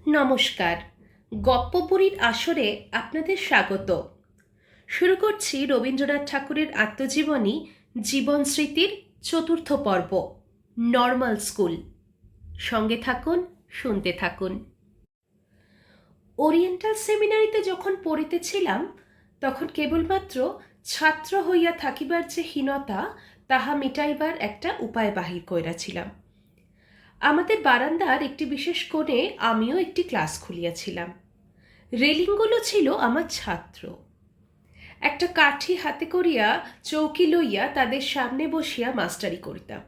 নমস্কার। গপ্পপুরীর আসরে আপনাদের স্বাগত। শুরু করছি রবীন্দ্রনাথ ঠাকুরের আত্মজীবনী জীবন স্মৃতির চতুর্থ পর্ব, নর্মাল স্কুল। সঙ্গে থাকুন, শুনতে থাকুন। ওরিয়েন্টাল সেমিনারিতে যখন পড়িতেছিলাম তখন কেবলমাত্র ছাত্র হইয়া থাকিবার যে হীনতা তাহা মিটাইবার একটা উপায় বাহির কইরাছিলাম। আমাদের বারান্দার একটি বিশেষ কোণে আমিও একটি ক্লাস খুলিয়াছিলাম। রেলিংগুলো ছিল আমার ছাত্র। একটা কাঠি হাতে করিয়া চৌকি লইয়া তাদের সামনে বসিয়া মাস্টারি করিতাম।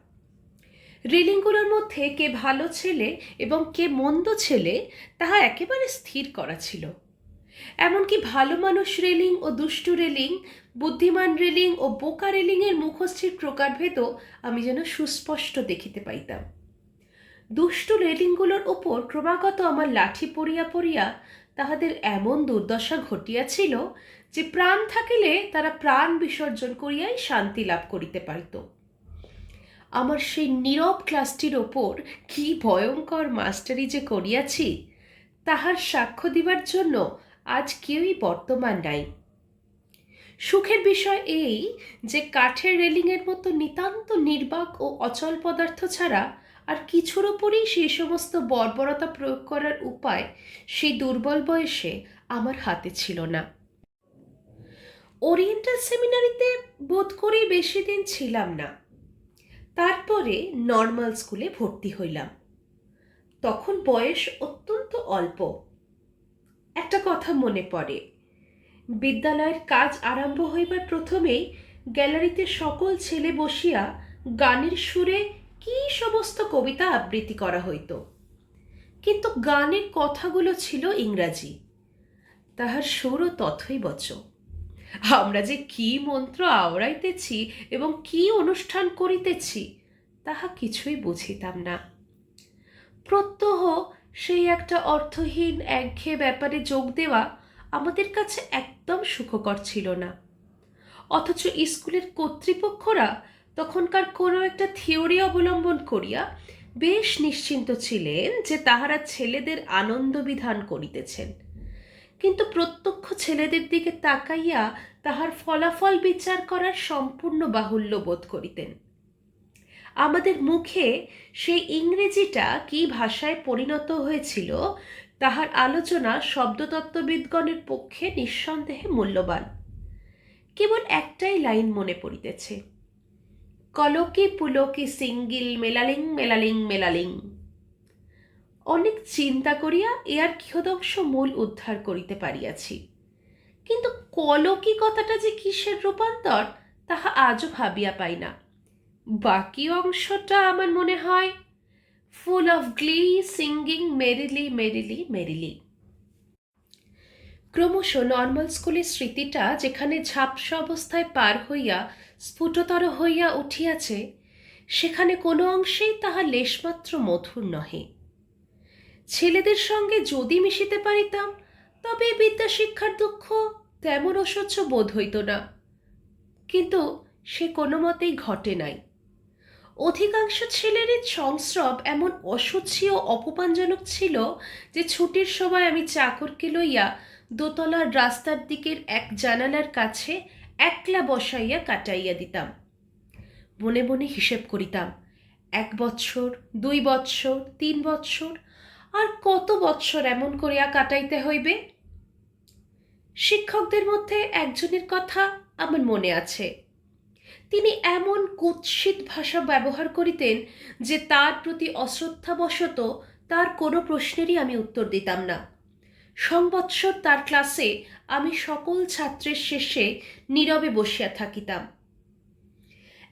রেলিংগুলোর মধ্যে কে ভালো ছেলে এবং কে মন্দ ছেলে তাহা একেবারে স্থির করা ছিল। এমনকি ভালো মানুষ রেলিং ও দুষ্টু রেলিং, বুদ্ধিমান রেলিং ও বোকা রেলিংয়ের মুখশ্রীর প্রকারভেদও আমি যেন সুস্পষ্ট দেখিতে পাইতাম। দুষ্টু রেলিংগুলোর ওপর ক্রমাগত আমার লাঠি পড়িয়া পড়িয়া তাহাদের এমন দুর্দশা ঘটিয়াছিল যে প্রাণ থাকিলে তারা প্রাণ বিসর্জন করিয়াই শান্তি লাভ করিতে পারিত। আমার সেই নীরব ক্লাসটির ওপর কি ভয়ঙ্কর মাস্টারি যে করিয়াছি তাহার সাক্ষ্য দিবার জন্য আজ কেউই বর্তমান নাই। সুখের বিষয় এই যে কাঠের রেলিংয়ের মতো নিতান্ত নির্বাক ও অচল পদার্থ ছাড়া আর কিছুর ওপরই সেই সমস্ত বর্বরতা প্রয়োগ করার উপায় সেই দুর্বল বয়সে আমার হাতে ছিল না। ওরিয়েন্টাল সেমিনারিতে বোধ করি বেশি দিন ছিলাম না। তারপরে নর্মাল স্কুলে ভর্তি হইলাম। তখন বয়স অত্যন্ত অল্প। একটা কথা মনে পড়ে, বিদ্যালয়ের কাজ আরম্ভ হইবার প্রথমেই গ্যালারিতে সকল ছেলে বসিয়া গানের সুরে কি সমস্ত কবিতা আবৃত্তি করা হইত, কিন্তু গানের কথাগুলো ছিল ইংরাজি, তাহার সুরও তথৈবচ। আমরা যে কি মন্ত্র আওড়াইতেছি এবং কি অনুষ্ঠান করিতেছি তাহা কিছুই বুঝিতাম না। প্রত্যহ সেই একটা অর্থহীন একঘেয়ে ব্যাপারে যোগ দেওয়া আমাদের কাছে একদম সুখকর ছিল না। অথচ স্কুলের কর্তৃপক্ষরা তখনকার কোনো একটা থিওরি অবলম্বন করিয়া বেশ নিশ্চিন্ত ছিলেন যে তাহারা ছেলেদের আনন্দ বিধান করিতেছেন, কিন্তু প্রত্যক্ষ ছেলেদের দিকে তাকাইয়া তাহার ফলাফল বিচার করার সম্পূর্ণ বাহুল্য বোধ করিতেন। আমাদের মুখে সেই ইংরেজিটা কি ভাষায় পরিণত হয়েছিল তাহার আলোচনা শব্দতত্ত্ববিদগণের পক্ষে নিঃসন্দেহে মূল্যবান। কেবল একটাই লাইন মনে পড়িতেছে, কলকি পুলকি সিঙ্গিল মেলালিং মেলালিং মেলালিং। অনেক চিন্তা করিয়া ইহার কিয়দংশ মূল উদ্ধার করিতে পারিয়াছি, কিন্তু কলকি কথাটা যে কিসের রূপান্তর তাহা আজও ভাবিয়া পাই না। বাকি অংশটা আমার মনে হয় full of glee singing merrily merrily merrily. ক্রমশ নর্মাল স্কুলের স্মৃতিটা যেখানে ঝাপসা অবস্থায় পার হইয়া স্ফুটতর হইয়া উঠিয়াছে সেখানে কোনো অংশেই তাহা লেশমাত্র মধুর নহে। ছেলেদের সঙ্গে যদি মিশিতে পারিতাম তবে বিদ্যা শিক্ষার দুঃখ তেমন অসহ্য বোধ হইত না, কিন্তু সে কোনো মতেই ঘটে নাই। অধিকাংশ ছেলেরই সংস্রব এমন অসুচি ও অপমানজনক ছিল যে ছুটির সময় আমি চাকরকে লইয়া দোতলার রাস্তার দিকের এক জানালার কাছে একলা বসাইয়া কাটাইয়া দিতাম। মনে মনে হিসেব করিতাম, 1 বৎসর, 2 বৎসর, 3 বৎসর, আর কত বৎসর এমন করিয়া কাটাইতে হইবে। শিক্ষকদের মধ্যে একজনের কথা আমার মনে আছে। তিনি এমন কুৎসিত ভাষা ব্যবহার করিতেন যে তার প্রতি অশ্রদ্ধাবশত তার কোনো প্রশ্নেরই আমি উত্তর দিতাম না। সংবৎসর তার ক্লাসে আমি সকল ছাত্রের শেষে নীরবে বসিয়া থাকিতাম।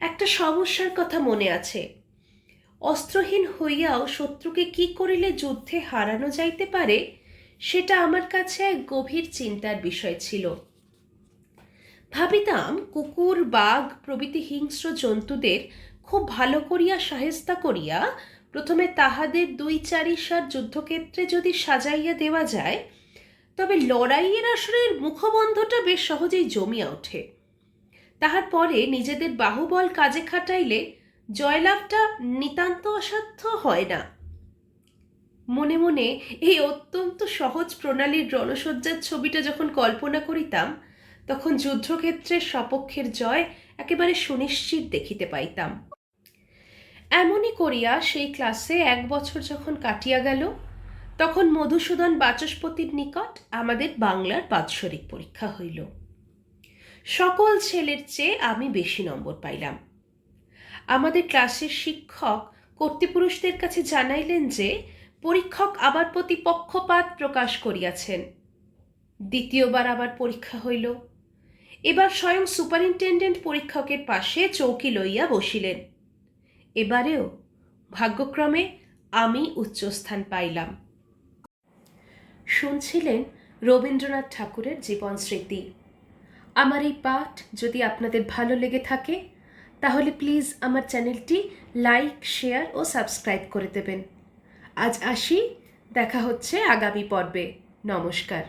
একটা সমস্যার কথা মনে আছে, অস্ত্রহীন হইয়াও শত্রুকে কি করিলে যুদ্ধে হারানো যাইতে পারে সেটা আমার কাছে এক গভীর চিন্তার বিষয় ছিল। ভাবিতাম কুকুর, বাঘ প্রভৃতি হিংস্র জন্তুদের খুব ভালো করিয়া সাহেস্তা করিয়া প্রথমে তাহাদের 2-4 যুদ্ধক্ষেত্রে যদি সাজাইয়া দেওয়া যায় তবে লড়াইয়ের আসরের মুখবন্ধটা বেশ সহজেই জমিয়া ওঠে। তাহার পরে নিজেদের বাহুবল কাজে খাটাইলে জয়লাভটা নিতান্ত অসাধ্য হয় না। মনে মনে এই অত্যন্ত সহজ প্রণালীর রণসজ্জার ছবিটা যখন কল্পনা করিতাম, তখন যুদ্ধক্ষেত্রের সপক্ষের জয় একেবারে সুনিশ্চিত দেখিতে পাইতাম। এমনই করিয়া সেই ক্লাসে 1 বছর যখন কাটিয়া গেল, তখন মধুসূদন বাচস্পতির নিকট আমাদের বাংলার বাৎসরিক পরীক্ষা হইল। সকল ছেলের চেয়ে আমি বেশি নম্বর পাইলাম। আমাদের ক্লাসের শিক্ষক কর্তৃপুরুষদের কাছে জানাইলেন যে পরীক্ষক আবার প্রতি পক্ষপাত প্রকাশ করিয়াছেন। দ্বিতীয়বার আবার পরীক্ষা হইল। এবার স্বয়ং সুপারিনটেন্ডেন্ট পরীক্ষকের পাশে চৌকি লইয়া বসিলেন। এবারেও ভাগ্যক্রমে আমি উচ্চস্থান পাইলাম। শুনছিলেন রবীন্দ্রনাথ ঠাকুরের জীবন স্মৃতি। আমার এই পাঠ যদি আপনাদের ভালো লেগে থাকে, তাহলে প্লিজ আমার চ্যানেলটি লাইক, শেয়ার ও সাবস্ক্রাইব করে দেবেন। আজ আসি, দেখা হচ্ছে আগামী পর্বে। নমস্কার।